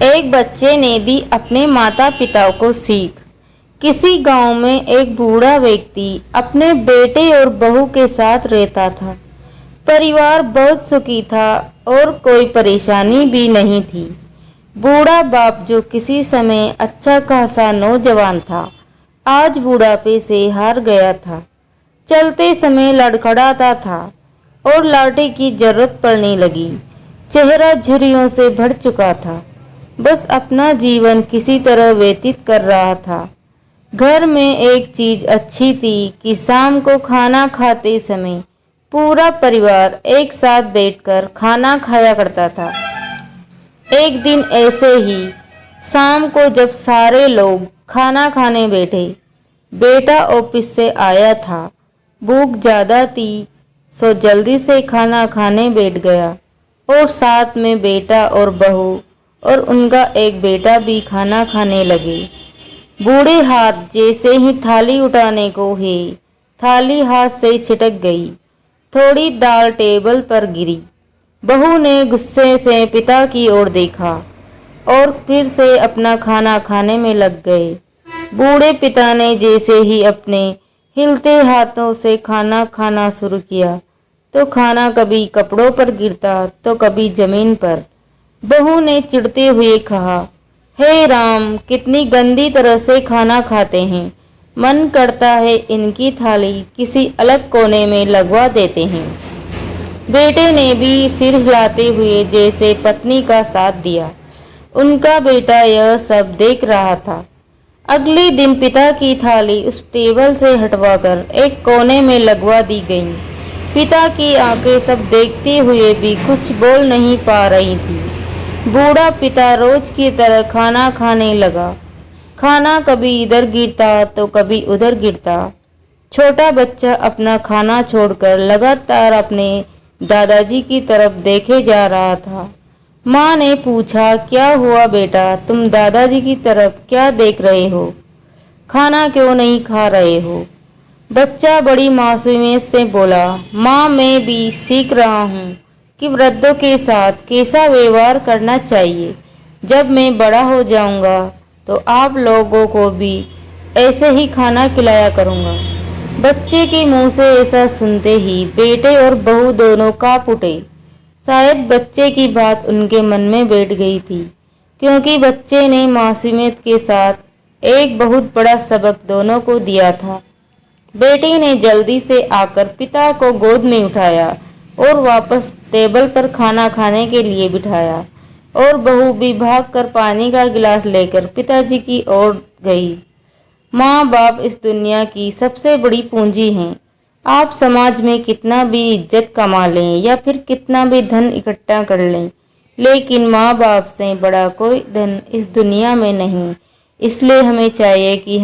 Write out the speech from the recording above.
एक बच्चे ने दी अपने माता पिता को सीख। किसी गांव में एक बूढ़ा व्यक्ति अपने बेटे और बहू के साथ रहता था। परिवार बहुत सुखी था और कोई परेशानी भी नहीं थी। बूढ़ा बाप, जो किसी समय अच्छा खासा नौजवान था, आज बुढ़ापे से हार गया था। चलते समय लड़खड़ाता था और लाठी की जरूरत पड़ने लगी। चेहरा झुर्रियों से भर चुका था। बस अपना जीवन किसी तरह व्यतीत कर रहा था। घर में एक चीज अच्छी थी कि शाम को खाना खाते समय पूरा परिवार एक साथ बैठकर खाना खाया करता था। एक दिन ऐसे ही शाम को जब सारे लोग खाना खाने बैठे, बेटा ऑफिस से आया था। भूख ज़्यादा थी सो जल्दी से खाना खाने बैठ गया और साथ में बेटा और बहू और उनका एक बेटा भी खाना खाने लगे। बूढ़े हाथ जैसे ही थाली उठाने को ही थाली हाथ से छिटक गई। थोड़ी दाल टेबल पर गिरी। बहू ने गुस्से से पिता की ओर देखा और फिर से अपना खाना खाने में लग गए। बूढ़े पिता ने जैसे ही अपने हिलते हाथों से खाना खाना शुरू किया तो खाना कभी कपड़ों पर गिरता तो कभी जमीन पर। बहू ने चिढ़ते हुए कहा, हे राम, कितनी गंदी तरह से खाना खाते हैं। मन करता है इनकी थाली किसी अलग कोने में लगवा देते हैं। बेटे ने भी सिर हिलाते हुए जैसे पत्नी का साथ दिया। उनका बेटा यह सब देख रहा था। अगले दिन पिता की थाली उस टेबल से हटवाकर एक कोने में लगवा दी गई। पिता की आंखें सब देखते हुए भी कुछ बोल नहीं पा रही थी। बूढ़ा पिता रोज की तरह खाना खाने लगा। खाना कभी इधर गिरता तो कभी उधर गिरता। छोटा बच्चा अपना खाना छोड़कर लगातार अपने दादाजी की तरफ देखे जा रहा था। माँ ने पूछा, क्या हुआ बेटा, तुम दादाजी की तरफ क्या देख रहे हो? खाना क्यों नहीं खा रहे हो? बच्चा बड़ी मासूमियत से बोला, माँ, मैं भी सीख रहा हूँ कि वृद्धों के साथ कैसा व्यवहार करना चाहिए। जब मैं बड़ा हो जाऊँगा तो आप लोगों को भी ऐसे ही खाना खिलाया करूँगा। बच्चे के मुंह से ऐसा सुनते ही बेटे और बहू दोनों कांप उठे। शायद बच्चे की बात उनके मन में बैठ गई थी, क्योंकि बच्चे ने मासूमियत के साथ एक बहुत बड़ा सबक दोनों को दिया था। बेटे ने जल्दी से आकर पिता को गोद में उठाया और वापस टेबल पर खाना खाने के लिए बिठाया और बहू भी भागकर पानी का गिलास लेकर पिताजी की ओर गई। माँ बाप इस दुनिया की सबसे बड़ी पूंजी हैं। आप समाज में कितना भी इज्जत कमा लें या फिर कितना भी धन इकट्ठा कर लें, लेकिन माँ बाप से बड़ा कोई धन इस दुनिया में नहीं। इसलिए हमें चाहिए कि